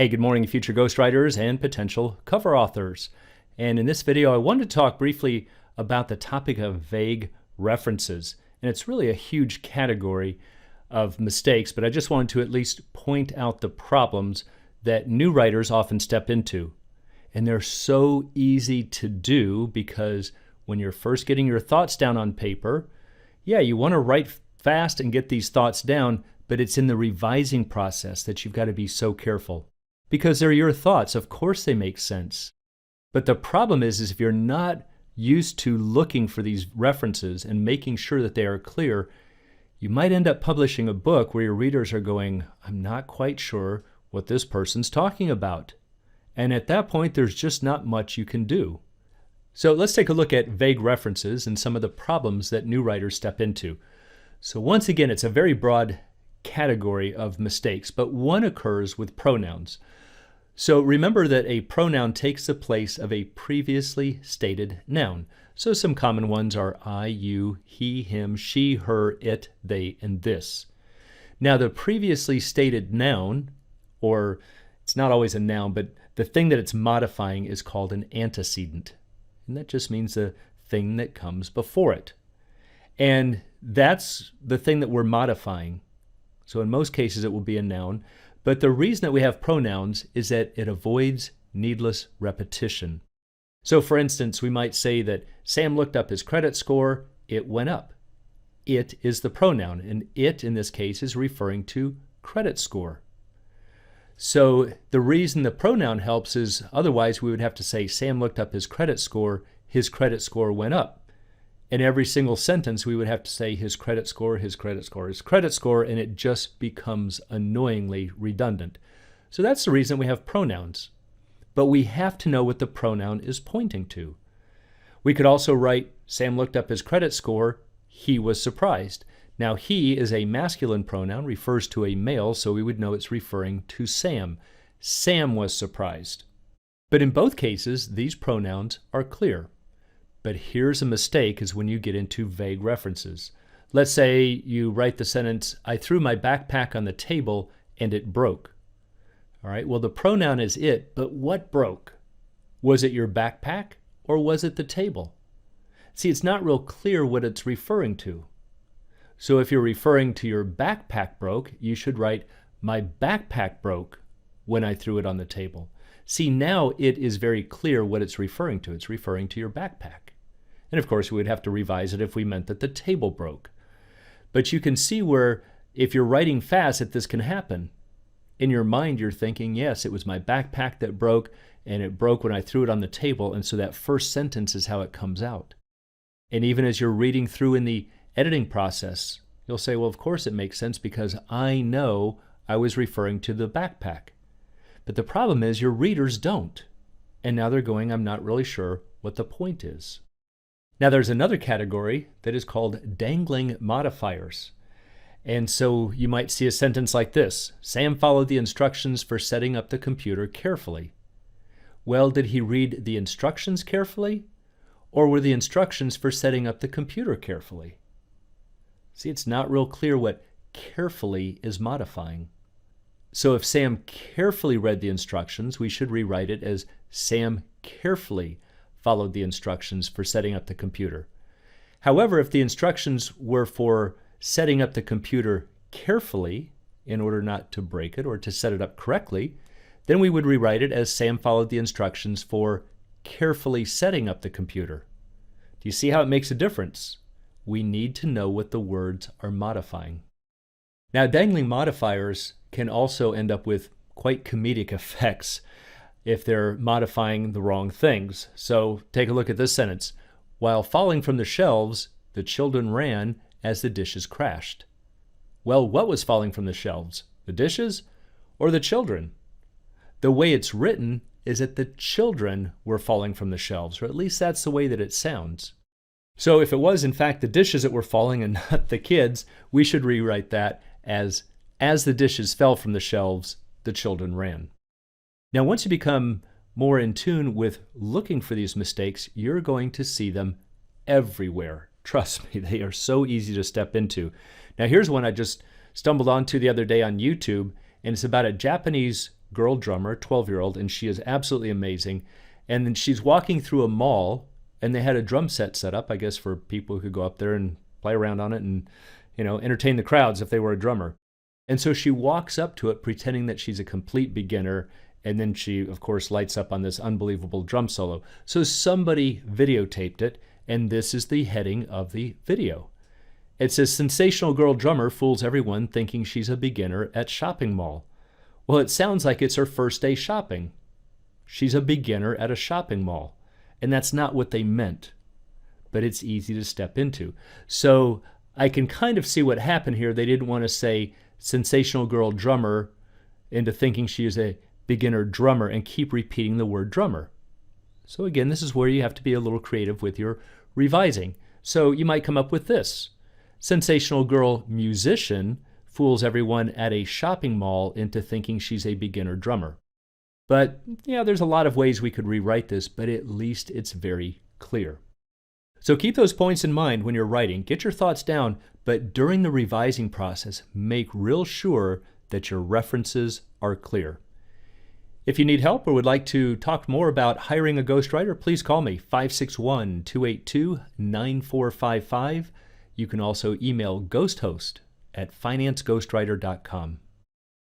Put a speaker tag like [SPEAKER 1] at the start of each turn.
[SPEAKER 1] Hey, good morning, future ghostwriters and potential cover authors. And in this video, I wanted to talk briefly about the topic of vague references. And it's really a huge category of mistakes, but I just wanted to at least point out the problems that new writers often step into. And they're so easy to do because when you're first getting your thoughts down on paper, you want to write fast and get these thoughts down, but it's in the revising process that you've got to be so careful. Because they're your thoughts, of course they make sense. But the problem is if you're not used to looking for these references and making sure that they are clear, you might end up publishing a book where your readers are going, I'm not quite sure what this person's talking about. And at that point, there's just not much you can do. So let's take a look at vague references and some of the problems that new writers step into. So once again, it's a very broad category of mistakes, but one occurs with pronouns. So remember that a pronoun takes the place of a previously stated noun. So some common ones are I, you, he, him, she, her, it, they, and this. Now the previously stated noun, or it's not always a noun, but the thing that it's modifying is called an antecedent. And that just means the thing that comes before it. And that's the thing that we're modifying. So in most cases it will be a noun. But the reason that we have pronouns is that it avoids needless repetition. So for instance, we might say that Sam looked up his credit score, it went up. It is the pronoun, and it in this case is referring to credit score. So the reason the pronoun helps is otherwise we would have to say Sam looked up his credit score went up. In every single sentence, we would have to say his credit score, his credit score, his credit score, and it just becomes annoyingly redundant. So that's the reason we have pronouns. But we have to know what the pronoun is pointing to. We could also write, Sam looked up his credit score, he was surprised. Now, he is a masculine pronoun, refers to a male, so we would know it's referring to Sam. Sam was surprised. But in both cases, these pronouns are clear. But here's a mistake is when you get into vague references. Let's say you write the sentence, I threw my backpack on the table and it broke. All right, well, the pronoun is it, but what broke? Was it your backpack or was it the table? See, it's not real clear what it's referring to. So if you're referring to your backpack broke, you should write, my backpack broke when I threw it on the table. See, now it is very clear what it's referring to. It's referring to your backpack. And of course, we would have to revise it if we meant that the table broke. But you can see where, if you're writing fast, that this can happen. In your mind, you're thinking, yes, it was my backpack that broke, and it broke when I threw it on the table, and so that first sentence is how it comes out. And even as you're reading through in the editing process, you'll say, well, of course it makes sense because I know I was referring to the backpack. But the problem is your readers don't. And now they're going, I'm not really sure what the point is. Now there's another category that is called dangling modifiers. And so you might see a sentence like this. Sam followed the instructions for setting up the computer carefully. Well, did he read the instructions carefully? Or were the instructions for setting up the computer carefully? See, it's not real clear what carefully is modifying. So if Sam carefully read the instructions, we should rewrite it as Sam carefully followed the instructions for setting up the computer. However, if the instructions were for setting up the computer carefully in order not to break it or to set it up correctly, then we would rewrite it as Sam followed the instructions for carefully setting up the computer. Do you see how it makes a difference? We need to know what the words are modifying. Now, dangling modifiers can also end up with quite comedic effects if they're modifying the wrong things. So take a look at this sentence. While falling from the shelves, the children ran as the dishes crashed. Well, what was falling from the shelves? The dishes or the children? The way it's written is that the children were falling from the shelves, or at least that's the way that it sounds. So if it was in fact the dishes that were falling and not the kids, we should rewrite that as the dishes fell from the shelves, the children ran. Now, once you become more in tune with looking for these mistakes, you're going to see them everywhere. Trust me, they are so easy to step into. Now, here's one I just stumbled onto the other day on YouTube, and it's about a Japanese girl drummer, 12-year-old, and she is absolutely amazing. And then she's walking through a mall, and they had a drum set up, I guess, for people who could go up there and play around on it and, entertain the crowds if they were a drummer. And so she walks up to it pretending that she's a complete beginner, and then she, of course, lights up on this unbelievable drum solo. So somebody videotaped it, and this is the heading of the video. It says, "Sensational girl drummer fools everyone thinking she's a beginner at shopping mall." Well, it sounds like it's her first day shopping. She's a beginner at a shopping mall. And that's not what they meant. But it's easy to step into. So I can kind of see what happened here. They didn't want to say sensational girl drummer into thinking she is a beginner drummer and keep repeating the word drummer. So again, this is where you have to be a little creative with your revising. So you might come up with this. Sensational girl musician fools everyone at a shopping mall into thinking she's a beginner drummer. But yeah, there's a lot of ways we could rewrite this, but at least it's very clear. So keep those points in mind when you're writing. Get your thoughts down, but during the revising process, make real sure that your references are clear. If you need help or would like to talk more about hiring a ghostwriter, please call me, 561-282-9455. You can also email ghosthost@financeghostwriter.com.